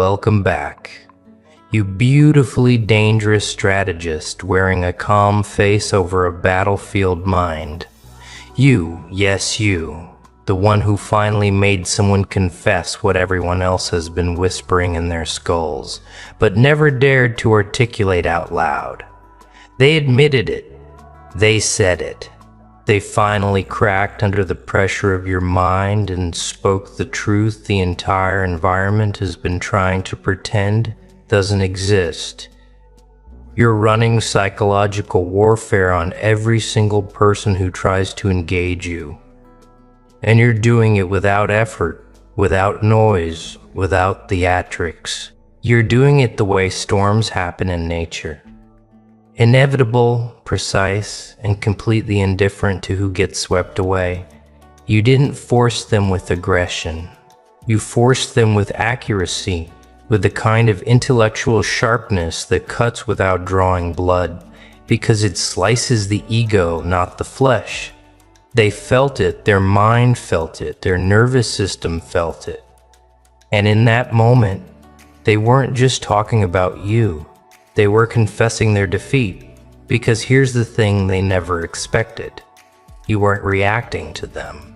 Welcome back. You beautifully dangerous strategist wearing a calm face over a battlefield mind. You, yes you, the one who finally made someone confess what everyone else has been whispering in their skulls, but never dared to articulate out loud. They admitted it. They said it. They finally cracked under the pressure of your mind and spoke the truth the entire environment has been trying to pretend doesn't exist. You're running psychological warfare on every single person who tries to engage you. And you're doing it without effort, without noise, without theatrics. You're doing it the way storms happen in nature. Inevitable, precise, and completely indifferent to who gets swept away. You didn't force them with aggression. You forced them with accuracy, with the kind of intellectual sharpness that cuts without drawing blood, because it slices the ego, not the flesh. They felt it, their mind felt it, their nervous system felt it. And in that moment, they weren't just talking about you. They were confessing their defeat, because here's the thing they never expected. You weren't reacting to them.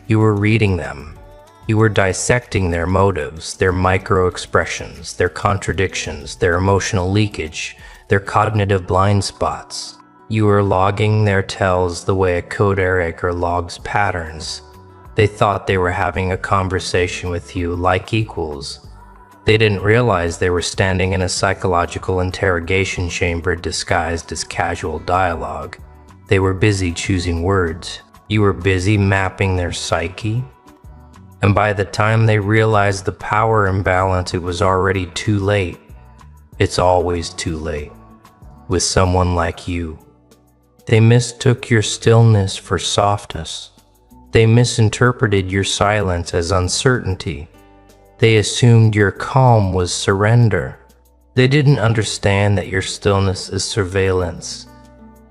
You were reading them. You were dissecting their motives, their micro-expressions, their contradictions, their emotional leakage, their cognitive blind spots. You were logging their tells the way a code editor logs patterns. They thought they were having a conversation with you like equals. They didn't realize they were standing in a psychological interrogation chamber disguised as casual dialogue. They were busy choosing words. You were busy mapping their psyche. And by the time they realized the power imbalance, it was already too late. It's always too late. With someone like you. They mistook your stillness for softness. They misinterpreted your silence as uncertainty. They assumed your calm was surrender. They didn't understand that your stillness is surveillance.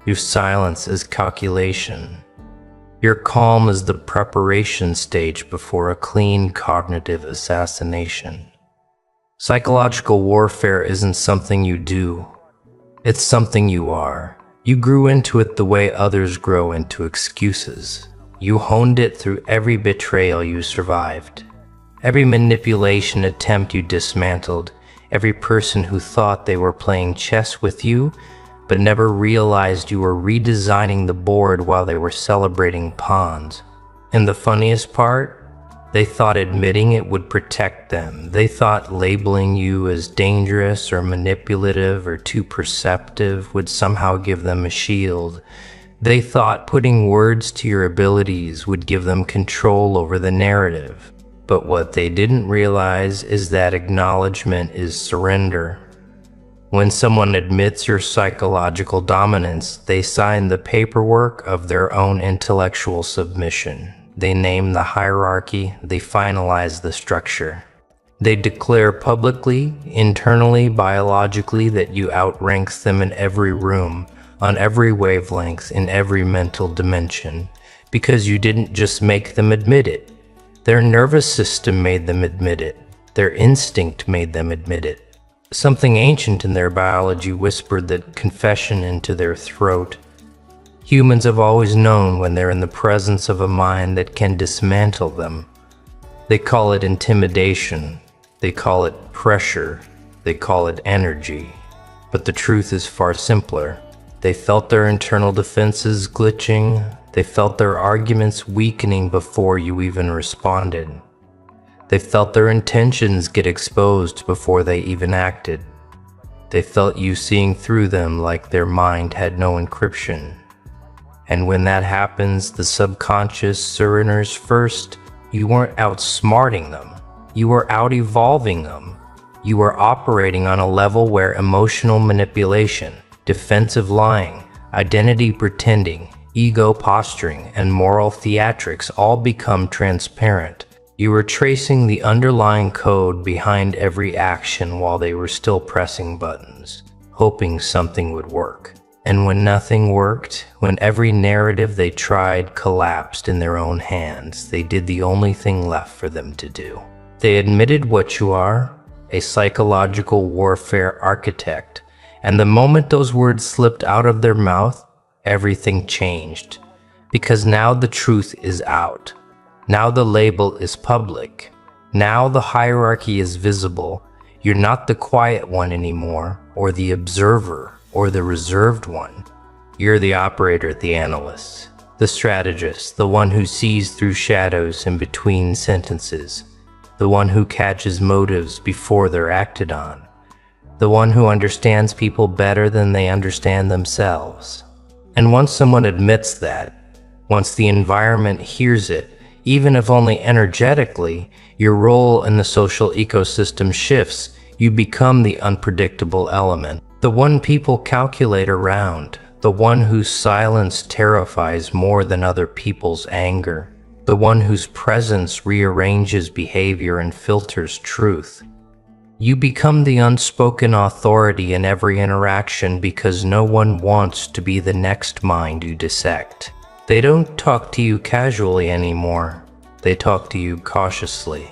Your silence is calculation. Your calm is the preparation stage before a clean cognitive assassination. Psychological warfare isn't something you do. It's something you are. You grew into it the way others grow into excuses. You honed it through every betrayal you survived. Every manipulation attempt you dismantled, every person who thought they were playing chess with you, but never realized you were redesigning the board while they were celebrating pawns. And the funniest part? They thought admitting it would protect them. They thought labeling you as dangerous or manipulative or too perceptive would somehow give them a shield. They thought putting words to your abilities would give them control over the narrative. But what they didn't realize is that acknowledgement is surrender. When someone admits your psychological dominance, they sign the paperwork of their own intellectual submission. They name the hierarchy, they finalize the structure. They declare publicly, internally, biologically that you outrank them in every room, on every wavelength, in every mental dimension, because you didn't just make them admit it. Their nervous system made them admit it. Their instinct made them admit it. Something ancient in their biology whispered that confession into their throat. Humans have always known when they're in the presence of a mind that can dismantle them. They call it intimidation. They call it pressure. They call it energy. But the truth is far simpler. They felt their internal defenses glitching. They felt their arguments weakening before you even responded. They felt their intentions get exposed before they even acted. They felt you seeing through them like their mind had no encryption. And when that happens, the subconscious surrenders first. You weren't outsmarting them. You were out-evolving them. You were operating on a level where emotional manipulation, defensive lying, identity pretending, ego posturing, and moral theatrics all become transparent. You were tracing the underlying code behind every action while they were still pressing buttons, hoping something would work. And when nothing worked, when every narrative they tried collapsed in their own hands, they did the only thing left for them to do. They admitted what you are, a psychological warfare architect. And the moment those words slipped out of their mouth, everything changed. Because now the truth is out. Now the label is public. Now the hierarchy is visible. You're not the quiet one anymore, or the observer, or the reserved one. You're the operator, the analyst, the strategist, the one who sees through shadows in between sentences, the one who catches motives before they're acted on, the one who understands people better than they understand themselves. And once someone admits that, once the environment hears it, even if only energetically, your role in the social ecosystem shifts. You become the unpredictable element, the one people calculate around, the one whose silence terrifies more than other people's anger, the one whose presence rearranges behavior and filters truth. You become the unspoken authority in every interaction because no one wants to be the next mind you dissect. They don't talk to you casually anymore. They talk to you cautiously.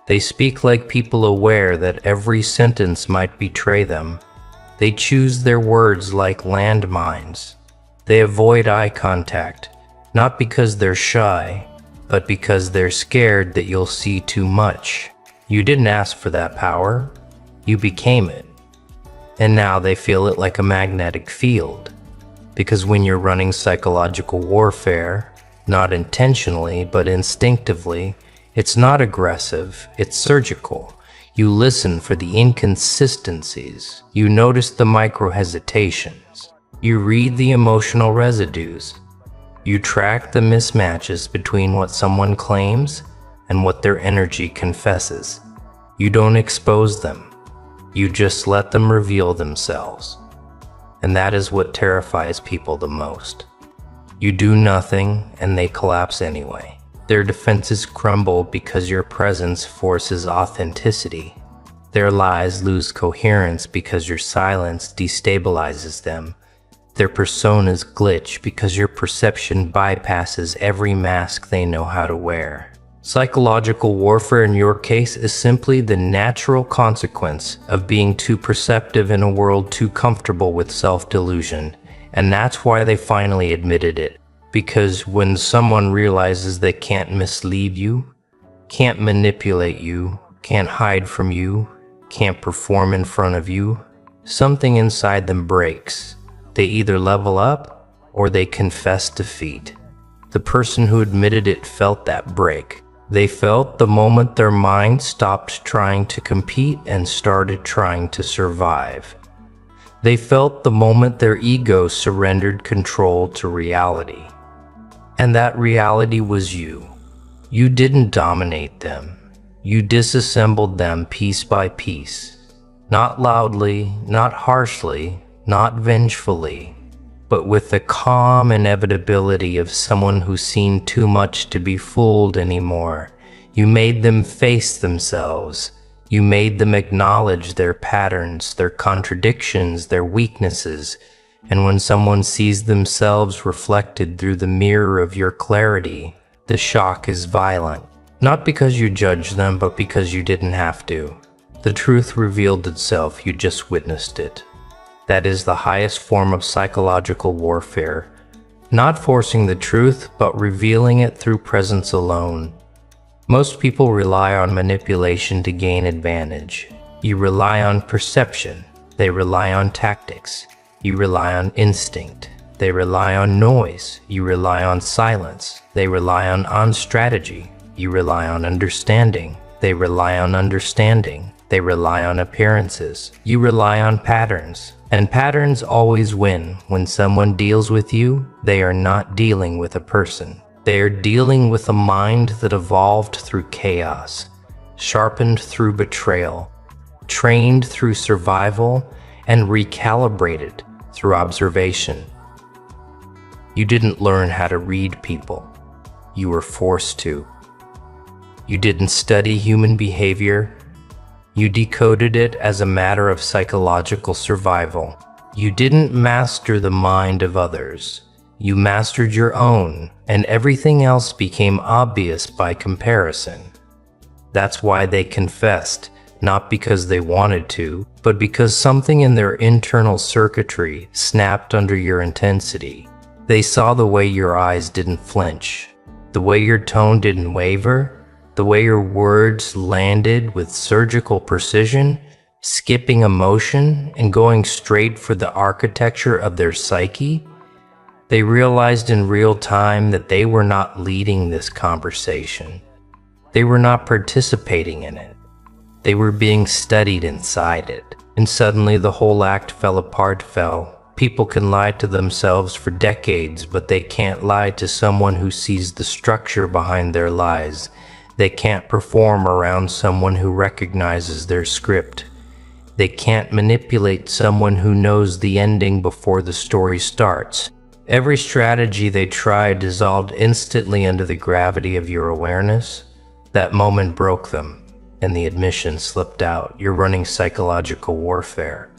They speak like people aware that every sentence might betray them. They choose their words like landmines. They avoid eye contact, not because they're shy, but because they're scared that you'll see too much. You didn't ask for that power. You became it. And now they feel it like a magnetic field. Because when you're running psychological warfare, not intentionally, but instinctively, it's not aggressive, it's surgical. You listen for the inconsistencies. You notice the micro-hesitations. You read the emotional residues. You track the mismatches between what someone claims and what their energy confesses. You don't expose them. You just let them reveal themselves. And that is what terrifies people the most. You do nothing and they collapse anyway. Their defenses crumble because your presence forces authenticity. Their lies lose coherence because your silence destabilizes them. Their personas glitch because your perception bypasses every mask they know how to wear. Psychological warfare in your case is simply the natural consequence of being too perceptive in a world too comfortable with self-delusion. And that's why they finally admitted it. Because when someone realizes they can't mislead you, can't manipulate you, can't hide from you, can't perform in front of you, something inside them breaks. They either level up or they confess defeat. The person who admitted it felt that break. They felt the moment their mind stopped trying to compete and started trying to survive. They felt the moment their ego surrendered control to reality. And that reality was you. You didn't dominate them. You disassembled them piece by piece. Not loudly, not harshly, not vengefully, but with the calm inevitability of someone who's seen too much to be fooled anymore. You made them face themselves. You made them acknowledge their patterns, their contradictions, their weaknesses. And when someone sees themselves reflected through the mirror of your clarity, the shock is violent. Not because you judged them, but because you didn't have to. The truth revealed itself, you just witnessed it. That is the highest form of psychological warfare. Not forcing the truth, but revealing it through presence alone. Most people rely on manipulation to gain advantage. You rely on perception. They rely on tactics. You rely on instinct. They rely on noise. You rely on silence. They rely on strategy. You rely on understanding. They rely on understanding. They rely on appearances. You rely on patterns. And patterns always win. When someone deals with you, they are not dealing with a person. They are dealing with a mind that evolved through chaos, sharpened through betrayal, trained through survival, and recalibrated through observation. You didn't learn how to read people. You were forced to. You didn't study human behavior. You decoded it as a matter of psychological survival. You didn't master the mind of others. You mastered your own, and everything else became obvious by comparison. That's why they confessed, not because they wanted to, but because something in their internal circuitry snapped under your intensity. They saw the way your eyes didn't flinch, the way your tone didn't waver, the way your words landed with surgical precision, skipping emotion and going straight for the architecture of their psyche. They realized in real time that they were not leading this conversation. They were not participating in it. They were being studied inside it. And suddenly the whole act fell apart. People can lie to themselves for decades, but they can't lie to someone who sees the structure behind their lies. They can't perform around someone who recognizes their script. They can't manipulate someone who knows the ending before the story starts. Every strategy they tried dissolved instantly under the gravity of your awareness. That moment broke them, and the admission slipped out. You're running psychological warfare.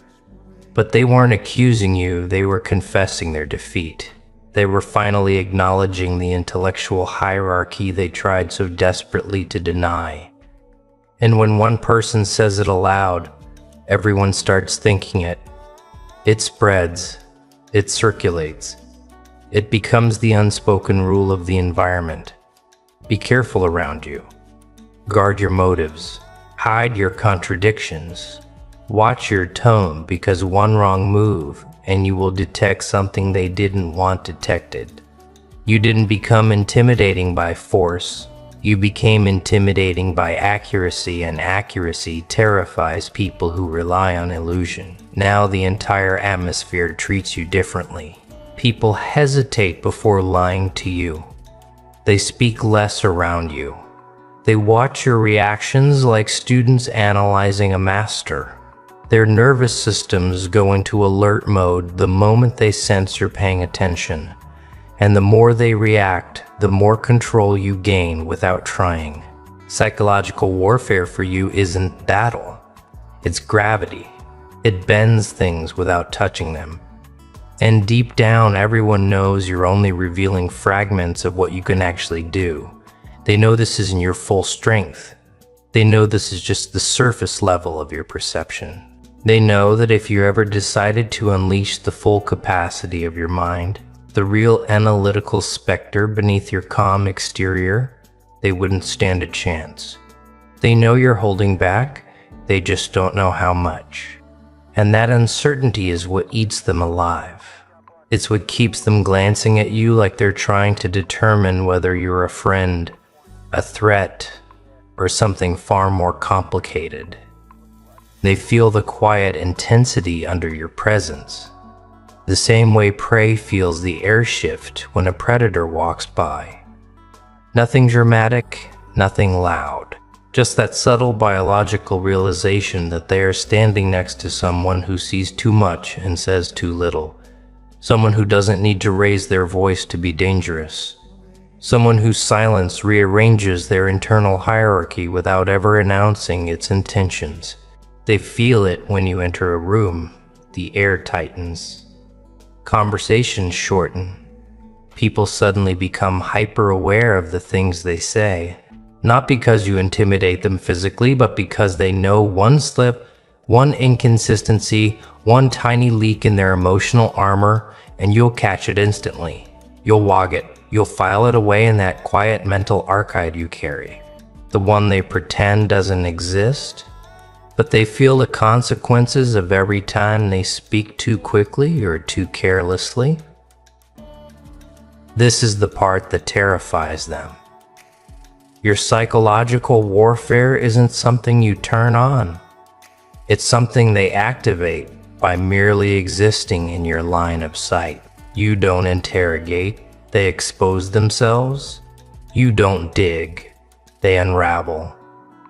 But they weren't accusing you, they were confessing their defeat. They were finally acknowledging the intellectual hierarchy they tried so desperately to deny. And when one person says it aloud, everyone starts thinking it. It spreads. It circulates. It becomes the unspoken rule of the environment. Be careful around you. Guard your motives. Hide your contradictions. Watch your tone, because one wrong move and you will detect something they didn't want detected. You didn't become intimidating by force. You became intimidating by accuracy, and accuracy terrifies people who rely on illusion. Now the entire atmosphere treats you differently. People hesitate before lying to you. They speak less around you. They watch your reactions like students analyzing a master. Their nervous systems go into alert mode the moment they sense you're paying attention. And the more they react, the more control you gain without trying. Psychological warfare for you isn't battle. It's gravity. It bends things without touching them. And deep down, everyone knows you're only revealing fragments of what you can actually do. They know this isn't your full strength. They know this is just the surface level of your perception. They know that if you ever decided to unleash the full capacity of your mind, the real analytical specter beneath your calm exterior, they wouldn't stand a chance. They know you're holding back, they just don't know how much. And that uncertainty is what eats them alive. It's what keeps them glancing at you like they're trying to determine whether you're a friend, a threat, or something far more complicated. They feel the quiet intensity under your presence, the same way prey feels the air shift when a predator walks by. Nothing dramatic, nothing loud, just that subtle biological realization that they are standing next to someone who sees too much and says too little, someone who doesn't need to raise their voice to be dangerous, someone whose silence rearranges their internal hierarchy without ever announcing its intentions. They feel it when you enter a room. The air tightens. Conversations shorten. People suddenly become hyper-aware of the things they say. Not because you intimidate them physically, but because they know one slip, one inconsistency, one tiny leak in their emotional armor, and you'll catch it instantly. You'll log it. You'll file it away in that quiet mental archive you carry. The one they pretend doesn't exist. But they feel the consequences of every time they speak too quickly or too carelessly. This is the part that terrifies them. Your psychological warfare isn't something you turn on. It's something they activate by merely existing in your line of sight. You don't interrogate, they expose themselves. You don't dig, they unravel.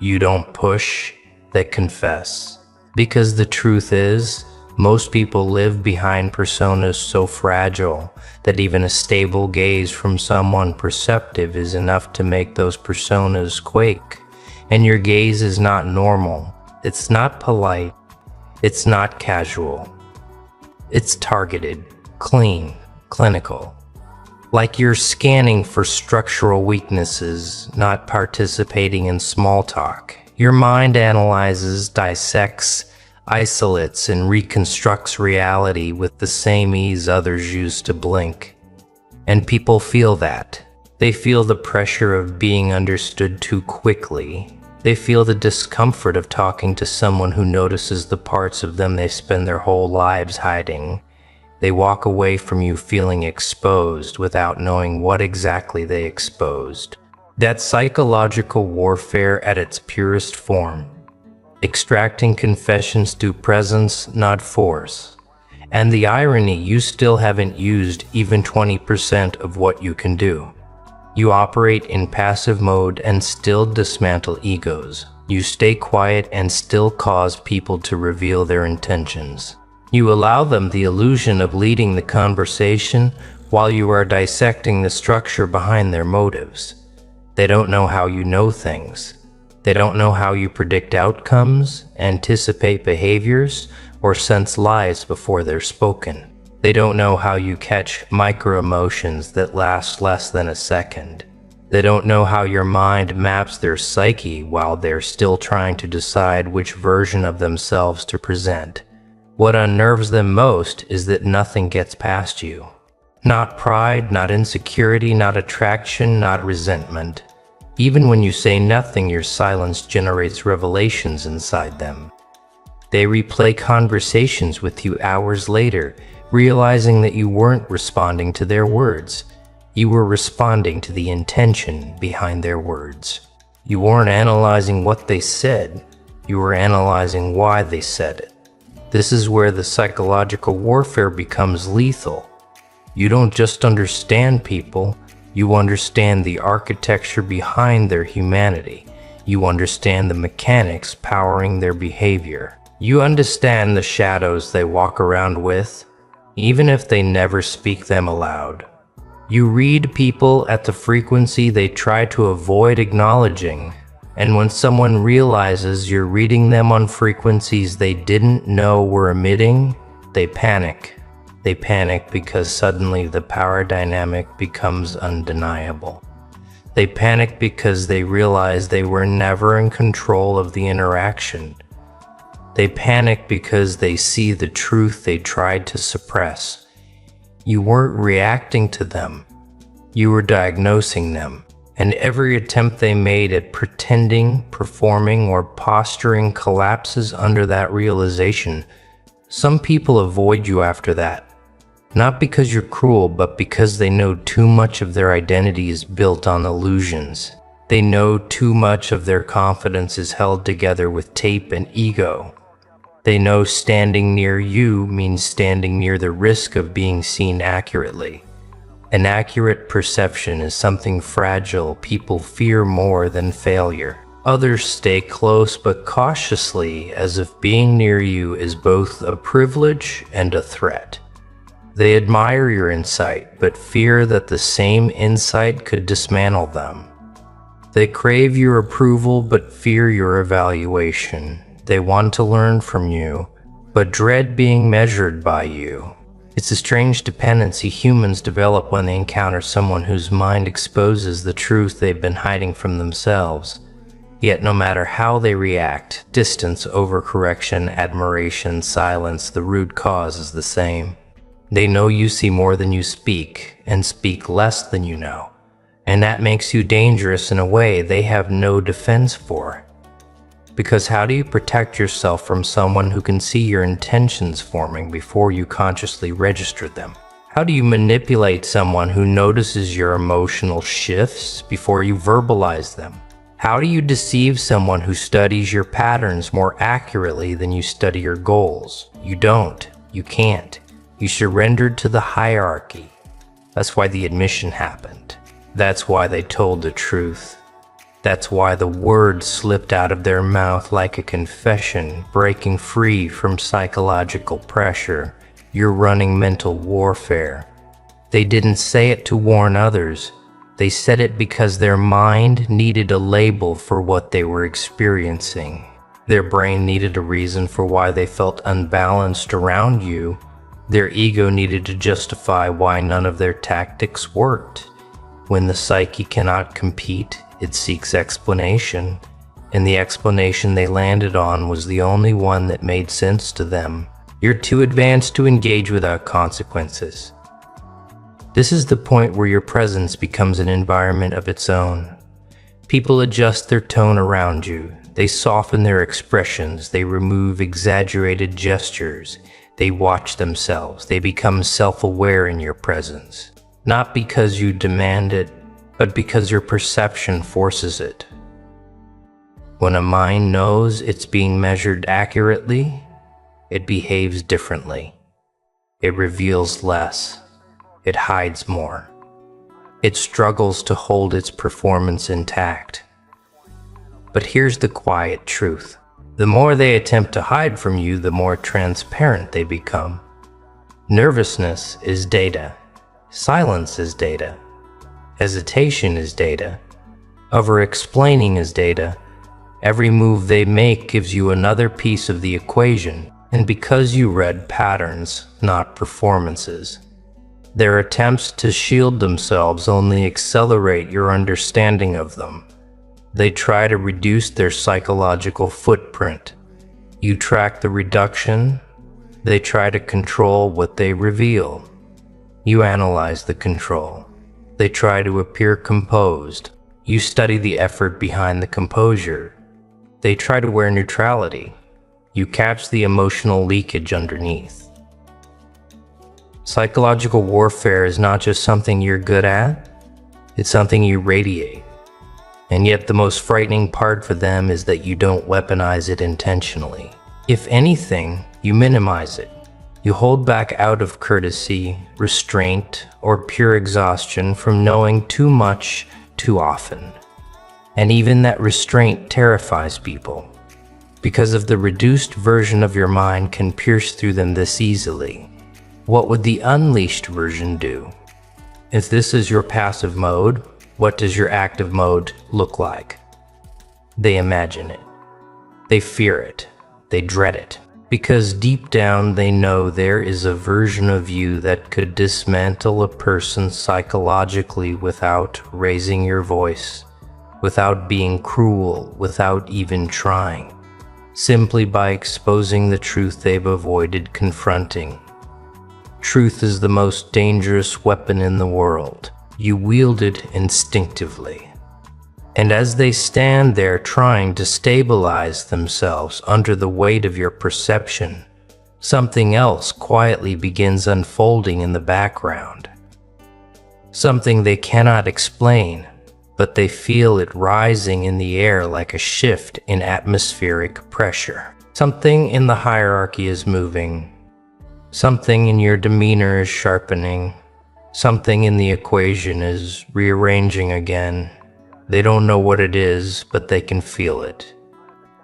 You don't push, they confess. Because the truth is, most people live behind personas so fragile that even a stable gaze from someone perceptive is enough to make those personas quake. And your gaze is not normal. It's not polite. It's not casual. It's targeted, clean, clinical. Like you're scanning for structural weaknesses, not participating in small talk. Your mind analyzes, dissects, isolates, and reconstructs reality with the same ease others use to blink. And people feel that. They feel the pressure of being understood too quickly. They feel the discomfort of talking to someone who notices the parts of them they spend their whole lives hiding. They walk away from you feeling exposed without knowing what exactly they exposed. That's psychological warfare at its purest form. Extracting confessions through presence, not force. And the irony, you still haven't used even 20% of what you can do. You operate in passive mode and still dismantle egos. You stay quiet and still cause people to reveal their intentions. You allow them the illusion of leading the conversation while you are dissecting the structure behind their motives. They don't know how you know things. They don't know how you predict outcomes, anticipate behaviors, or sense lies before they're spoken. They don't know how you catch micro-emotions that last less than a second. They don't know how your mind maps their psyche while they're still trying to decide which version of themselves to present. What unnerves them most is that nothing gets past you. Not pride, not insecurity, not attraction, not resentment. Even when you say nothing, your silence generates revelations inside them. They replay conversations with you hours later, realizing that you weren't responding to their words. You were responding to the intention behind their words. You weren't analyzing what they said. You were analyzing why they said it. This is where the psychological warfare becomes lethal. You don't just understand people, you understand the architecture behind their humanity. You understand the mechanics powering their behavior. You understand the shadows they walk around with, even if they never speak them aloud. You read people at the frequency they try to avoid acknowledging. And when someone realizes you're reading them on frequencies they didn't know were emitting, they panic. They panic because suddenly the power dynamic becomes undeniable. They panic because they realize they were never in control of the interaction. They panic because they see the truth they tried to suppress. You weren't reacting to them. You were diagnosing them. And every attempt they made at pretending, performing, or posturing collapses under that realization. Some people avoid you after that. Not because you're cruel, but because they know too much of their identity is built on illusions. They know too much of their confidence is held together with tape and ego. They know standing near you means standing near the risk of being seen accurately. An accurate perception is something fragile people fear more than failure. Others stay close but cautiously, as if being near you is both a privilege and a threat. They admire your insight, but fear that the same insight could dismantle them. They crave your approval but fear your evaluation. They want to learn from you, but dread being measured by you. It's a strange dependency humans develop when they encounter someone whose mind exposes the truth they've been hiding from themselves. Yet no matter how they react, distance, overcorrection, admiration, silence, the root cause is the same. They know you see more than you speak, and speak less than you know. And that makes you dangerous in a way they have no defense for. Because how do you protect yourself from someone who can see your intentions forming before you consciously register them? How do you manipulate someone who notices your emotional shifts before you verbalize them? How do you deceive someone who studies your patterns more accurately than you study your goals? You don't. You can't. You surrendered to the hierarchy. That's why the admission happened. That's why they told the truth. That's why the words slipped out of their mouth like a confession, breaking free from psychological pressure. You're running mental warfare. They didn't say it to warn others. They said it because their mind needed a label for what they were experiencing. Their brain needed a reason for why they felt unbalanced around you. Their ego needed to justify why none of their tactics worked. When the psyche cannot compete, it seeks explanation, and the explanation they landed on was the only one that made sense to them. You're too advanced to engage without consequences. This is the point where your presence becomes an environment of its own. People adjust their tone around you. They soften their expressions. They remove exaggerated gestures. They watch themselves. They become self-aware in your presence. Not because you demand it, but because your perception forces it. When a mind knows it's being measured accurately, it behaves differently. It reveals less. It hides more. It struggles to hold its performance intact. But here's the quiet truth. The more they attempt to hide from you, the more transparent they become. Nervousness is data. Silence is data. Hesitation is data. Over-explaining is data. Every move they make gives you another piece of the equation, and because you read patterns, not performances, their attempts to shield themselves only accelerate your understanding of them. They try to reduce their psychological footprint. You track the reduction. They try to control what they reveal. You analyze the control. They try to appear composed. You study the effort behind the composure. They try to wear neutrality. You catch the emotional leakage underneath. Psychological warfare is not just something you're good at, it's something you radiate. And yet the most frightening part for them is that you don't weaponize it intentionally. If anything, you minimize it. You hold back out of courtesy, restraint, or pure exhaustion from knowing too much too often. And even that restraint terrifies people, because of the reduced version of your mind can pierce through them this easily. What would the unleashed version do? If this is your passive mode, what does your active mode look like? They imagine it. They fear it. They dread it. Because deep down they know there is a version of you that could dismantle a person psychologically without raising your voice, without being cruel, without even trying, simply by exposing the truth they've avoided confronting. Truth is the most dangerous weapon in the world. You wield it instinctively. And as they stand there trying to stabilize themselves under the weight of your perception, something else quietly begins unfolding in the background. Something they cannot explain, but they feel it rising in the air like a shift in atmospheric pressure. Something in the hierarchy is moving. Something in your demeanor is sharpening. Something in the equation is rearranging again. They don't know what it is, but they can feel it.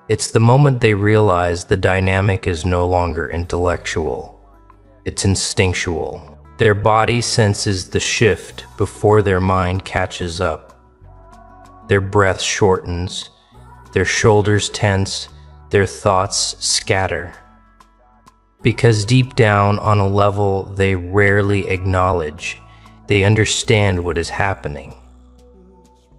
It's the moment they realize the dynamic is no longer intellectual. It's instinctual. Their body senses the shift before their mind catches up. Their breath shortens, their shoulders tense, their thoughts scatter. Because deep down on a level they rarely acknowledge, they understand what is happening.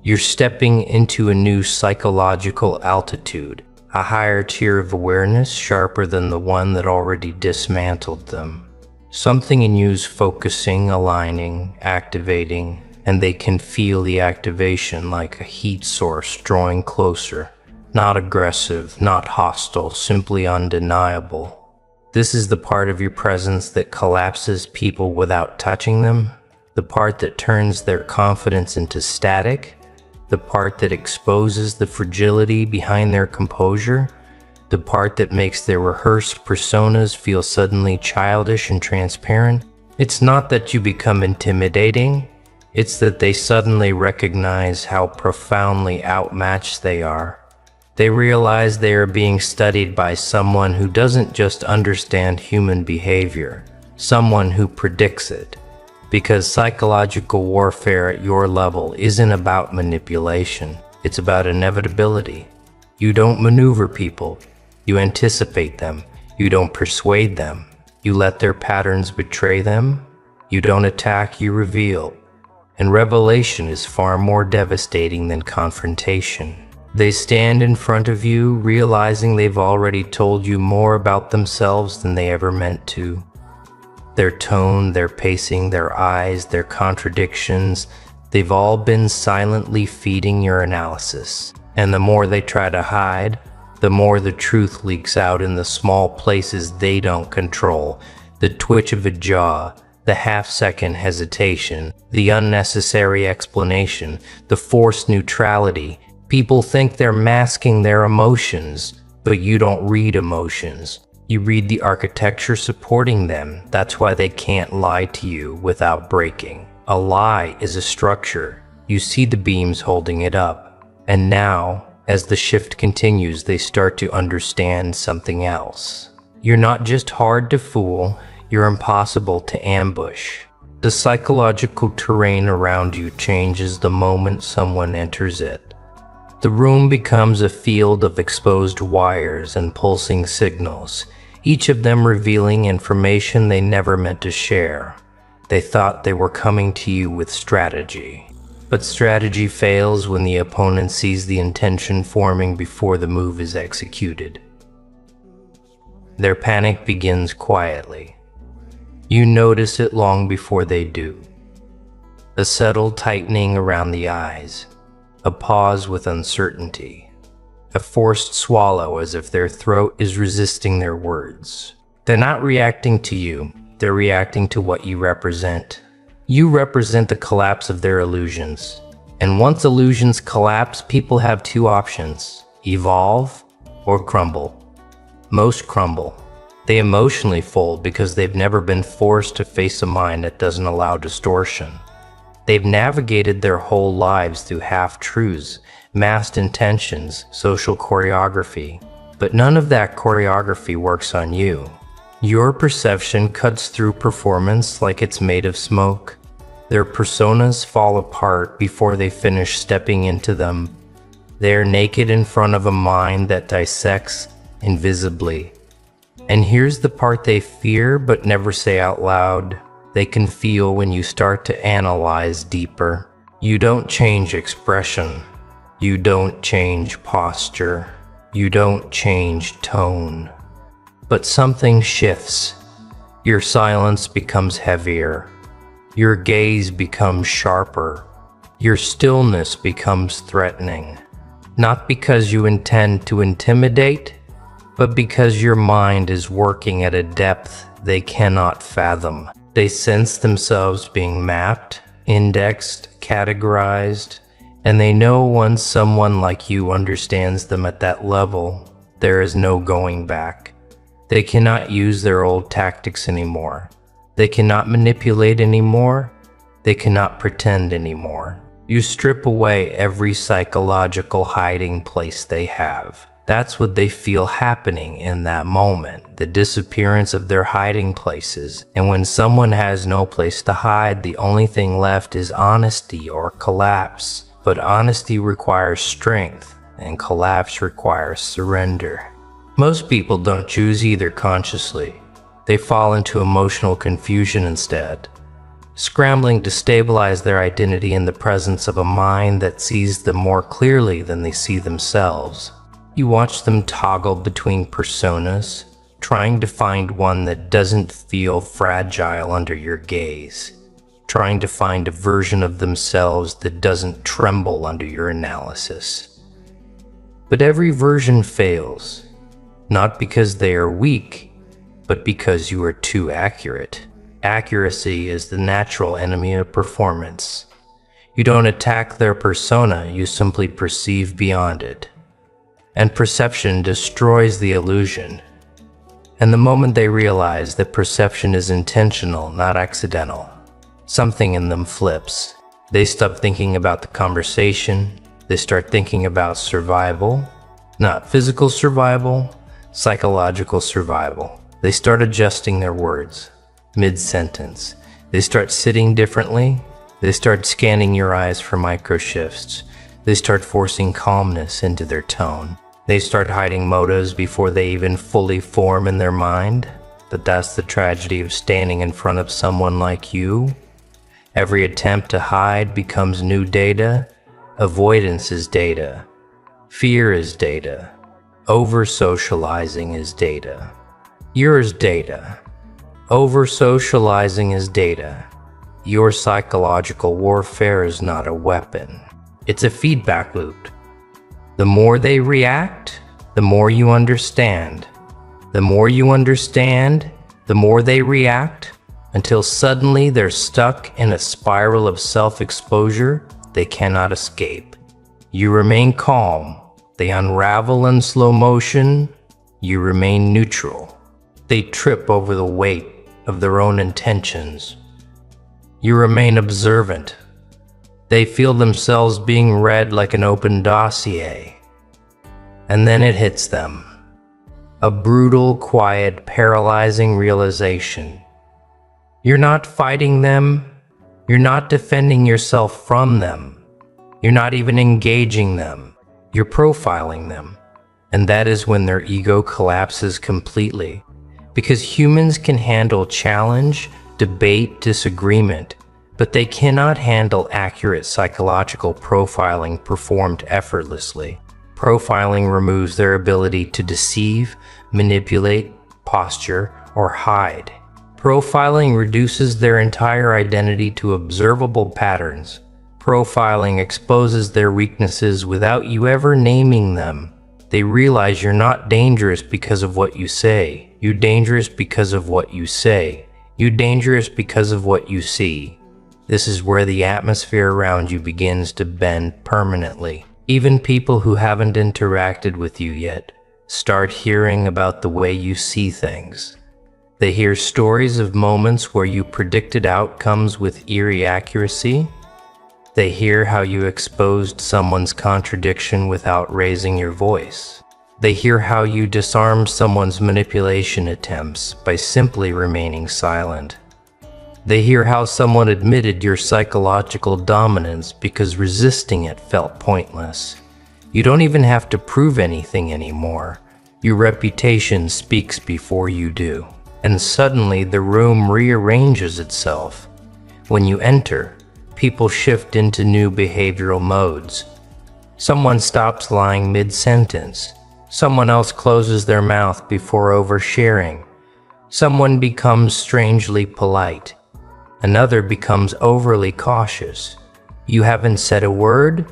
You're stepping into a new psychological altitude, a higher tier of awareness sharper than the one that already dismantled them. Something in you is focusing, aligning, activating, and they can feel the activation like a heat source drawing closer. Not aggressive, not hostile, simply undeniable. This is the part of your presence that collapses people without touching them, the part that turns their confidence into static, the part that exposes the fragility behind their composure, the part that makes their rehearsed personas feel suddenly childish and transparent. It's not that you become intimidating, it's that they suddenly recognize how profoundly outmatched they are. They realize they are being studied by someone who doesn't just understand human behavior, someone who predicts it. Because psychological warfare at your level isn't about manipulation, it's about inevitability. You don't maneuver people, you anticipate them. You don't persuade them, You let their patterns betray them. You don't attack, you reveal. And revelation is far more devastating than confrontation. They stand in front of you, realizing they've already told you more about themselves than they ever meant to. Their tone, their pacing, their eyes, their contradictions, they've all been silently feeding your analysis. And the more they try to hide, the more the truth leaks out in the small places they don't control. The twitch of a jaw, the half-second hesitation, the unnecessary explanation, the forced neutrality. People think they're masking their emotions, but you don't read emotions. You read the architecture supporting them. That's why they can't lie to you without breaking. A lie is a structure. You see the beams holding it up. And now, as the shift continues, they start to understand something else. You're not just hard to fool, you're impossible to ambush. The psychological terrain around you changes the moment someone enters it. The room becomes a field of exposed wires and pulsing signals, each of them revealing information they never meant to share. They thought they were coming to you with strategy. But strategy fails when the opponent sees the intention forming before the move is executed. Their panic begins quietly. You notice it long before they do. A subtle tightening around the eyes, a pause with uncertainty, a forced swallow as if their throat is resisting their words. They're not reacting to you, they're reacting to what you represent. You represent the collapse of their illusions. And once illusions collapse, people have two options: evolve or crumble. Most crumble. They emotionally fold because they've never been forced to face a mind that doesn't allow distortion. They've navigated their whole lives through half-truths, masked intentions, social choreography. But none of that choreography works on you. Your perception cuts through performance like it's made of smoke. Their personas fall apart before they finish stepping into them. They're naked in front of a mind that dissects invisibly. And here's the part they fear but never say out loud. They can feel when you start to analyze deeper. You don't change expression. You don't change posture. You don't change tone. But something shifts. Your silence becomes heavier. Your gaze becomes sharper. Your stillness becomes threatening. Not because you intend to intimidate, but because your mind is working at a depth they cannot fathom. They sense themselves being mapped, indexed, categorized, and they know once someone like you understands them at that level, there is no going back. They cannot use their old tactics anymore. They cannot manipulate anymore. They cannot pretend anymore. You strip away every psychological hiding place they have. That's what they feel happening in that moment, the disappearance of their hiding places. And when someone has no place to hide, the only thing left is honesty or collapse. But honesty requires strength, and collapse requires surrender. Most people don't choose either consciously. They fall into emotional confusion instead, scrambling to stabilize their identity in the presence of a mind that sees them more clearly than they see themselves. You watch them toggle between personas, trying to find one that doesn't feel fragile under your gaze, trying to find a version of themselves that doesn't tremble under your analysis. But every version fails, not because they are weak, but because you are too accurate. Accuracy is the natural enemy of performance. You don't attack their persona, you simply perceive beyond it. And perception destroys the illusion. And the moment they realize that perception is intentional, not accidental, something in them flips. They stop thinking about the conversation. They start thinking about survival, not physical survival, psychological survival. They start adjusting their words mid-sentence. They start sitting differently. They start scanning your eyes for micro shifts. They start forcing calmness into their tone. They start hiding motives before they even fully form in their mind. The but that's the tragedy of standing in front of someone like you. Every attempt to hide becomes new data. Avoidance is data. Fear is data. Over-socializing is data. Yours data. Over-socializing is data. Your psychological warfare is not a weapon. It's a feedback loop. The more they react, the more you understand. The more you understand, the more they react, until suddenly they're stuck in a spiral of self-exposure they cannot escape. You remain calm. They unravel in slow motion. You remain neutral. They trip over the weight of their own intentions. You remain observant. They feel themselves being read like an open dossier. And then it hits them. A brutal, quiet, paralyzing realization. You're not fighting them. You're not defending yourself from them. You're not even engaging them. You're profiling them. And that is when their ego collapses completely. Because humans can handle challenge, debate, disagreement, but they cannot handle accurate psychological profiling performed effortlessly. Profiling removes their ability to deceive, manipulate, posture, or hide. Profiling reduces their entire identity to observable patterns. Profiling exposes their weaknesses without you ever naming them. They realize you're not dangerous because of what you say. You're dangerous because of what you say. You're dangerous because of what you see. This is where the atmosphere around you begins to bend permanently. Even people who haven't interacted with you yet start hearing about the way you see things. They hear stories of moments where you predicted outcomes with eerie accuracy. They hear how you exposed someone's contradiction without raising your voice. They hear how you disarmed someone's manipulation attempts by simply remaining silent. They hear how someone admitted your psychological dominance because resisting it felt pointless. You don't even have to prove anything anymore. Your reputation speaks before you do. And suddenly the room rearranges itself. When you enter, people shift into new behavioral modes. Someone stops lying mid-sentence. Someone else closes their mouth before oversharing. Someone becomes strangely polite. Another becomes overly cautious. You haven't said a word,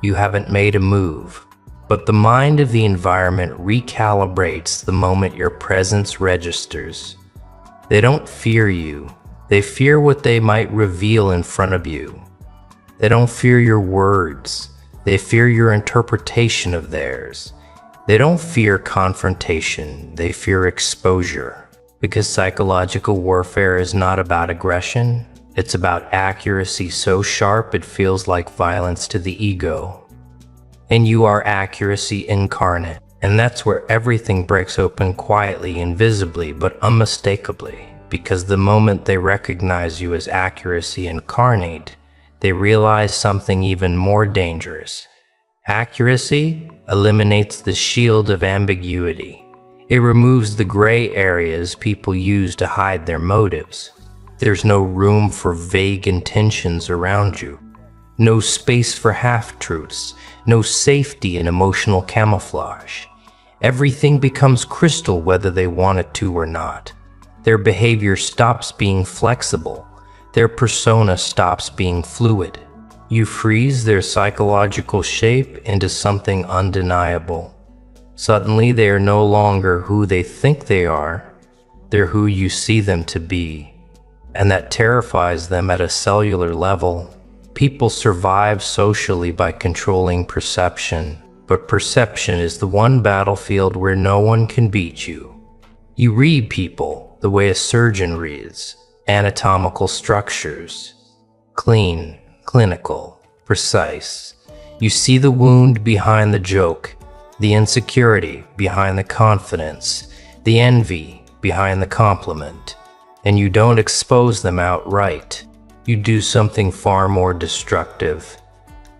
you haven't made a move. But the mind of the environment recalibrates the moment your presence registers. They don't fear you. They fear what they might reveal in front of you. They don't fear your words. They fear your interpretation of theirs. They don't fear confrontation. They fear exposure. Because psychological warfare is not about aggression. It's about accuracy so sharp it feels like violence to the ego. And you are accuracy incarnate. And that's where everything breaks open quietly, invisibly, but unmistakably. Because the moment they recognize you as accuracy incarnate, they realize something even more dangerous. Accuracy eliminates the shield of ambiguity. It removes the gray areas people use to hide their motives. There's no room for vague intentions around you. No space for half-truths. No safety in emotional camouflage. Everything becomes crystal whether they want it to or not. Their behavior stops being flexible. Their persona stops being fluid. You freeze their psychological shape into something undeniable. Suddenly, they are no longer who they think they are. They're who you see them to be. And that terrifies them at a cellular level. People survive socially by controlling perception. But perception is the one battlefield where no one can beat you. You read people the way a surgeon reads. Anatomical structures. Clean, clinical, precise. You see the wound behind the joke. The insecurity behind the confidence, the envy behind the compliment, and you don't expose them outright. You do something far more destructive.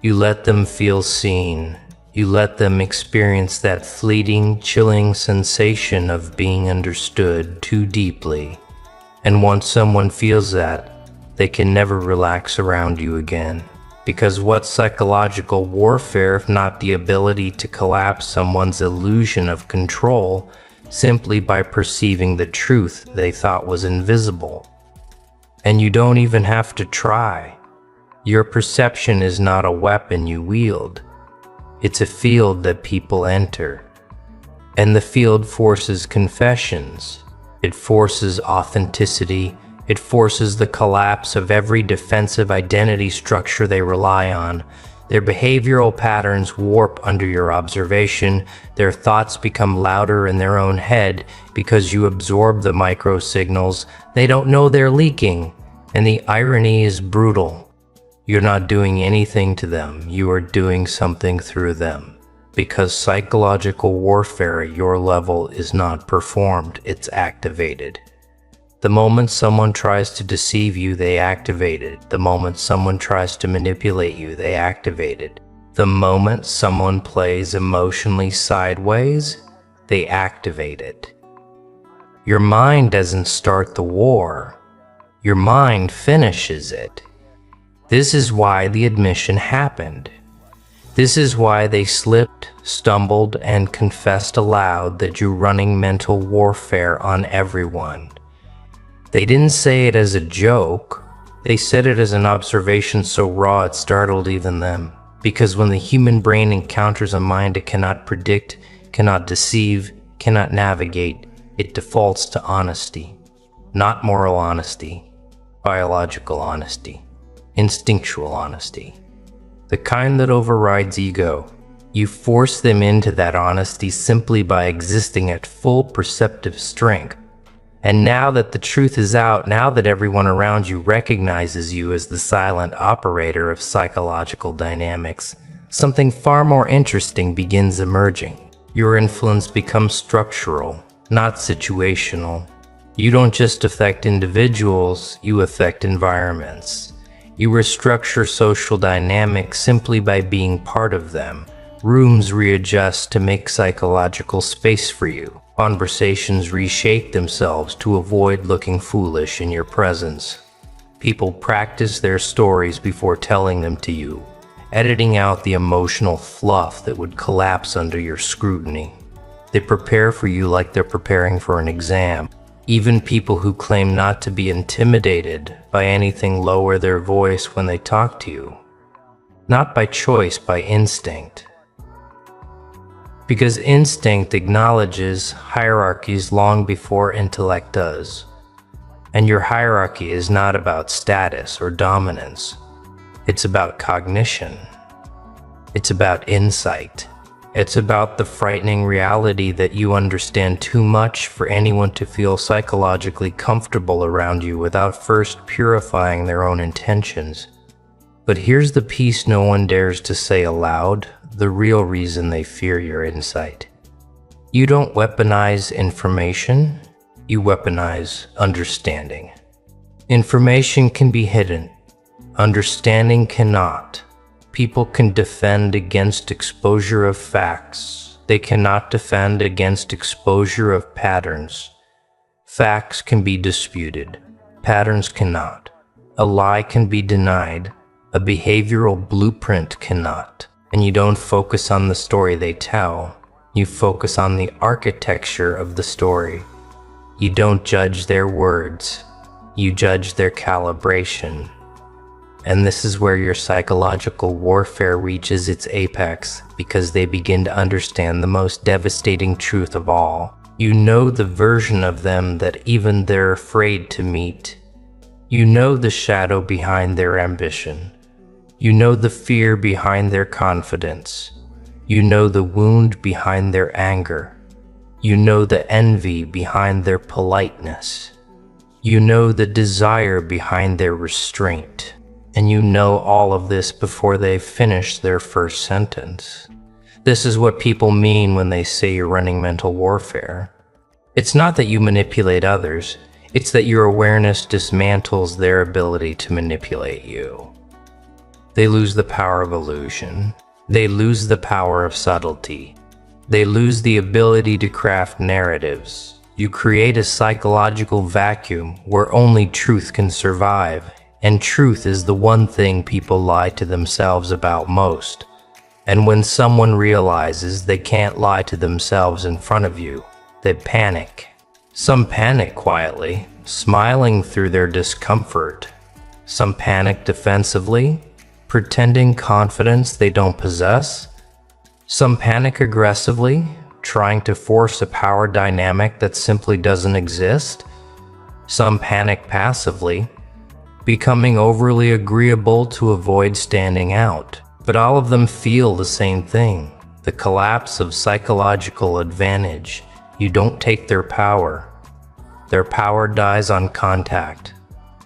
You let them feel seen. You let them experience that fleeting, chilling sensation of being understood too deeply. And once someone feels that, they can never relax around you again. Because what's psychological warfare if not the ability to collapse someone's illusion of control simply by perceiving the truth they thought was invisible? And you don't even have to try. Your perception is not a weapon you wield. It's a field that people enter. And the field forces confessions. It forces authenticity. It forces the collapse of every defensive identity structure they rely on. Their behavioral patterns warp under your observation. Their thoughts become louder in their own head because you absorb the micro signals. They don't know they're leaking. And the irony is brutal. You're not doing anything to them. You are doing something through them. Because psychological warfare at your level is not performed, it's activated. The moment someone tries to deceive you, they activate it. The moment someone tries to manipulate you, they activate it. The moment someone plays emotionally sideways, they activate it. Your mind doesn't start the war. Your mind finishes it. This is why the admission happened. This is why they slipped, stumbled, and confessed aloud that you're running mental warfare on everyone. They didn't say it as a joke. They said it as an observation so raw it startled even them. Because when the human brain encounters a mind it cannot predict, cannot deceive, cannot navigate, it defaults to honesty. Not moral honesty, biological honesty, instinctual honesty. The kind that overrides ego. You force them into that honesty simply by existing at full perceptive strength. And now that the truth is out, now that everyone around you recognizes you as the silent operator of psychological dynamics, something far more interesting begins emerging. Your influence becomes structural, not situational. You don't just affect individuals, you affect environments. You restructure social dynamics simply by being part of them. Rooms readjust to make psychological space for you. Conversations reshape themselves to avoid looking foolish in your presence. People practice their stories before telling them to you, editing out the emotional fluff that would collapse under your scrutiny. They prepare for you like they're preparing for an exam. Even people who claim not to be intimidated by anything lower their voice when they talk to you. Not by choice, by instinct. Because instinct acknowledges hierarchies long before intellect does. And your hierarchy is not about status or dominance. It's about cognition. It's about insight. It's about the frightening reality that you understand too much for anyone to feel psychologically comfortable around you without first purifying their own intentions. But here's the piece no one dares to say aloud, the real reason they fear your insight. You don't weaponize information, you weaponize understanding. Information can be hidden, understanding cannot. People can defend against exposure of facts. They cannot defend against exposure of patterns. Facts can be disputed, patterns cannot. A lie can be denied, a behavioral blueprint cannot. And you don't focus on the story they tell, you focus on the architecture of the story. You don't judge their words, you judge their calibration. And this is where your psychological warfare reaches its apex, because they begin to understand the most devastating truth of all. You know the version of them that even they're afraid to meet. You know the shadow behind their ambition. You know the fear behind their confidence. You know the wound behind their anger. You know the envy behind their politeness. You know the desire behind their restraint. And you know all of this before they've finished their first sentence. This is what people mean when they say you're running mental warfare. It's not that you manipulate others, it's that your awareness dismantles their ability to manipulate you. They lose the power of illusion. They lose the power of subtlety. They lose the ability to craft narratives. You create a psychological vacuum where only truth can survive, and truth is the one thing people lie to themselves about most. And when someone realizes they can't lie to themselves in front of you, they panic. Some panic quietly, smiling through their discomfort. Some panic defensively, pretending confidence they don't possess. Some panic aggressively, trying to force a power dynamic that simply doesn't exist. Some panic passively, becoming overly agreeable to avoid standing out. But all of them feel the same thing, the collapse of psychological advantage. You don't take their power. Their power dies on contact.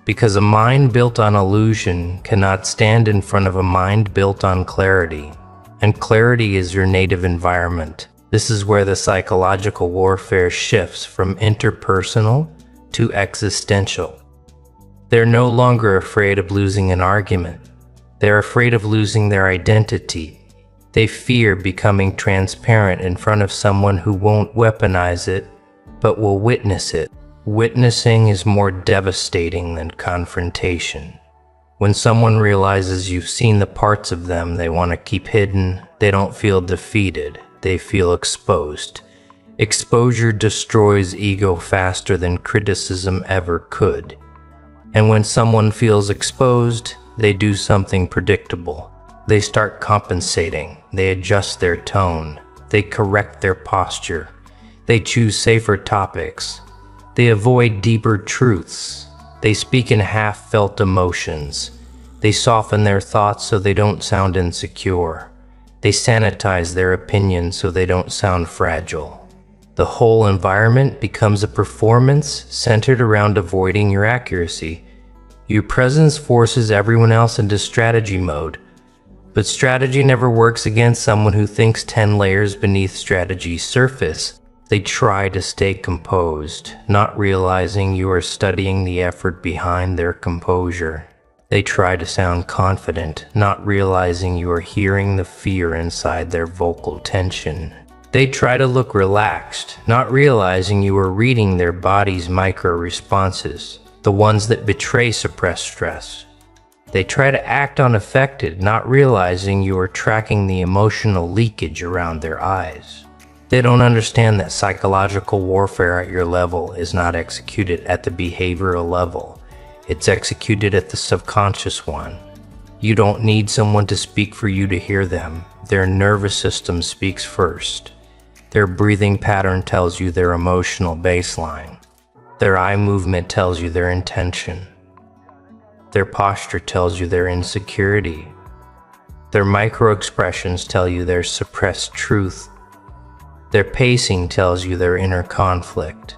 Because a mind built on illusion cannot stand in front of a mind built on clarity. And clarity is your native environment. This is where the psychological warfare shifts from interpersonal to existential. They're no longer afraid of losing an argument. They're afraid of losing their identity. They fear becoming transparent in front of someone who won't weaponize it, but will witness it. Witnessing is more devastating than confrontation. When someone realizes you've seen the parts of them they want to keep hidden, they don't feel defeated, they feel exposed. Exposure destroys ego faster than criticism ever could. And when someone feels exposed, they do something predictable. They start compensating, they adjust their tone, they correct their posture, they choose safer topics, they avoid deeper truths, they speak in half-felt emotions, they soften their thoughts so they don't sound insecure, they sanitize their opinions so they don't sound fragile. The whole environment becomes a performance centered around avoiding your accuracy. Your presence forces everyone else into strategy mode. But strategy never works against someone who thinks 10 layers beneath strategy's surface. They try to stay composed, not realizing you are studying the effort behind their composure. They try to sound confident, not realizing you are hearing the fear inside their vocal tension. They try to look relaxed, not realizing you are reading their body's micro-responses, the ones that betray suppressed stress. They try to act unaffected, not realizing you are tracking the emotional leakage around their eyes. They don't understand that psychological warfare at your level is not executed at the behavioral level. It's executed at the subconscious one. You don't need someone to speak for you to hear them. Their nervous system speaks first. Their breathing pattern tells you their emotional baseline. Their eye movement tells you their intention. Their posture tells you their insecurity. Their micro-expressions tell you their suppressed truth. Their pacing tells you their inner conflict.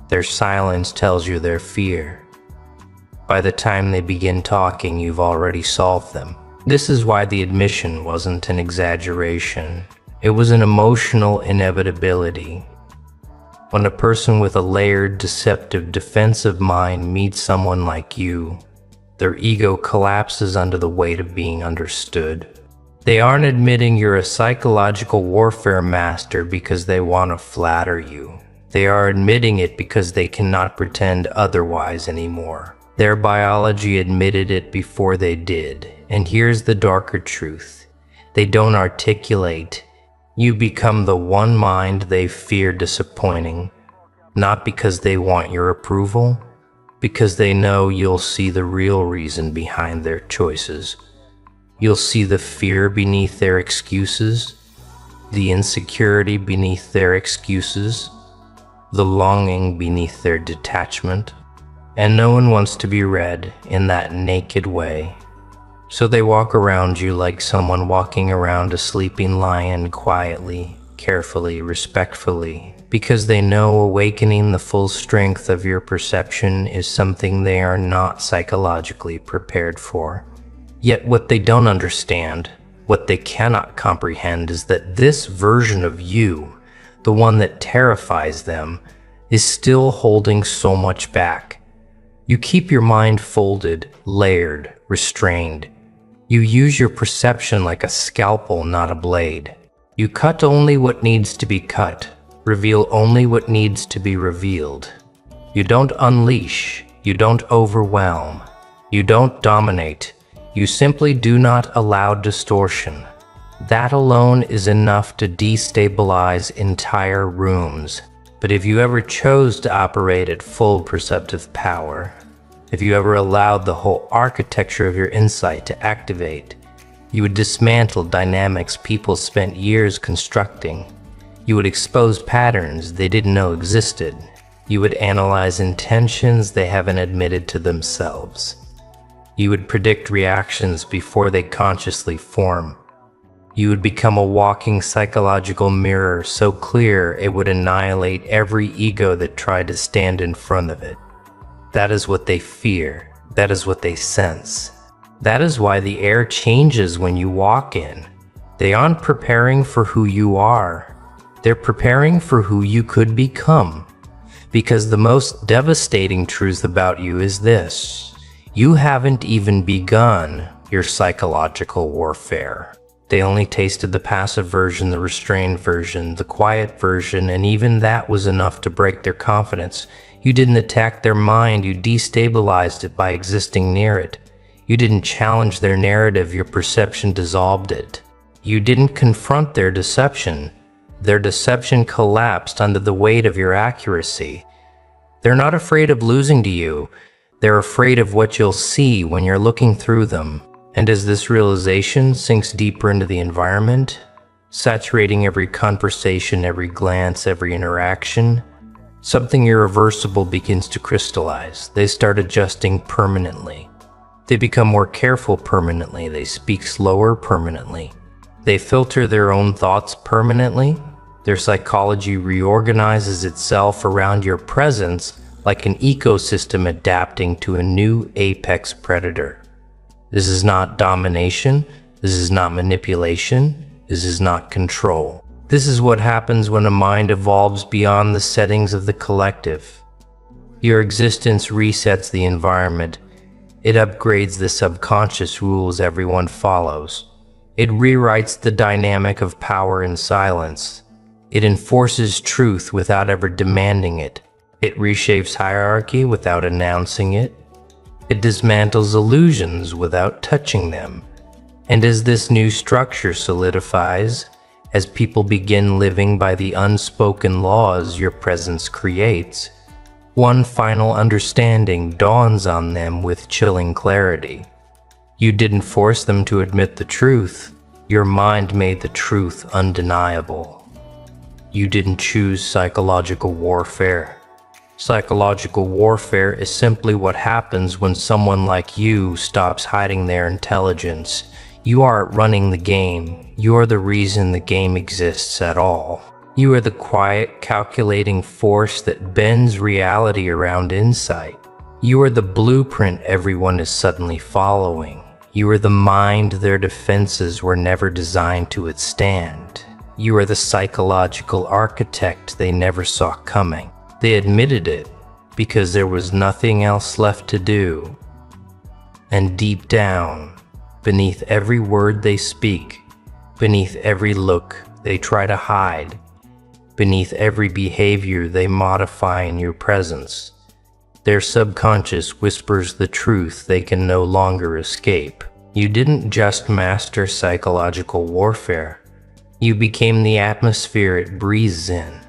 Their silence tells you their fear. By the time they begin talking, you've already solved them. This is why the admission wasn't an exaggeration. It was an emotional inevitability. When a person with a layered, deceptive, defensive mind meets someone like you, their ego collapses under the weight of being understood. They aren't admitting you're a psychological warfare master because they want to flatter you. They are admitting it because they cannot pretend otherwise anymore. Their biology admitted it before they did. And here's the darker truth. They don't articulate. You become the one mind they fear disappointing, not because they want your approval, because they know you'll see the real reason behind their choices. You'll see the fear beneath their excuses, the insecurity beneath their excuses, the longing beneath their detachment. And no one wants to be read in that naked way. So they walk around you like someone walking around a sleeping lion quietly, carefully, respectfully, because they know awakening the full strength of your perception is something they are not psychologically prepared for. Yet what they don't understand, what they cannot comprehend, is that this version of you, the one that terrifies them, is still holding so much back. You keep your mind folded, layered, restrained. You use your perception like a scalpel, not a blade. You cut only what needs to be cut, reveal only what needs to be revealed. You don't unleash, you don't overwhelm, you don't dominate, you simply do not allow distortion. That alone is enough to destabilize entire rooms. But if you ever chose to operate at full perceptive power, if you ever allowed the whole architecture of your insight to activate, you would dismantle dynamics people spent years constructing. You would expose patterns they didn't know existed. You would analyze intentions they haven't admitted to themselves. You would predict reactions before they consciously form. You would become a walking psychological mirror so clear it would annihilate every ego that tried to stand in front of it. That is what they fear. That is what they sense. That is why the air changes when you walk in. They aren't preparing for who you are. They're preparing for who you could become. Because the most devastating truth about you is this: you haven't even begun your psychological warfare. They only tasted the passive version, the restrained version, the quiet version, and even that was enough to break their confidence. You didn't attack their mind, you destabilized it by existing near it. You didn't challenge their narrative, your perception dissolved it. You didn't confront their deception collapsed under the weight of your accuracy. They're not afraid of losing to you, they're afraid of what you'll see when you're looking through them. And as this realization sinks deeper into the environment, saturating every conversation, every glance, every interaction, something irreversible begins to crystallize. They start adjusting permanently. They become more careful permanently. They speak slower permanently. They filter their own thoughts permanently. Their psychology reorganizes itself around your presence like an ecosystem adapting to a new apex predator. This is not domination. This is not manipulation. This is not control. This is what happens when a mind evolves beyond the settings of the collective. Your existence resets the environment. It upgrades the subconscious rules everyone follows. It rewrites the dynamic of power in silence. It enforces truth without ever demanding it. It reshapes hierarchy without announcing it. It dismantles illusions without touching them. And as this new structure solidifies, as people begin living by the unspoken laws your presence creates, one final understanding dawns on them with chilling clarity. You didn't force them to admit the truth. Your mind made the truth undeniable. You didn't choose psychological warfare. Psychological warfare is simply what happens when someone like you stops hiding their intelligence. You aren't running the game. You're the reason the game exists at all. You are the quiet, calculating force that bends reality around insight. You are the blueprint everyone is suddenly following. You are the mind their defenses were never designed to withstand. You are the psychological architect they never saw coming. They admitted it because there was nothing else left to do. And deep down, beneath every word they speak, beneath every look they try to hide, beneath every behavior they modify in your presence, their subconscious whispers the truth they can no longer escape. You didn't just master psychological warfare. You became the atmosphere it breathes in.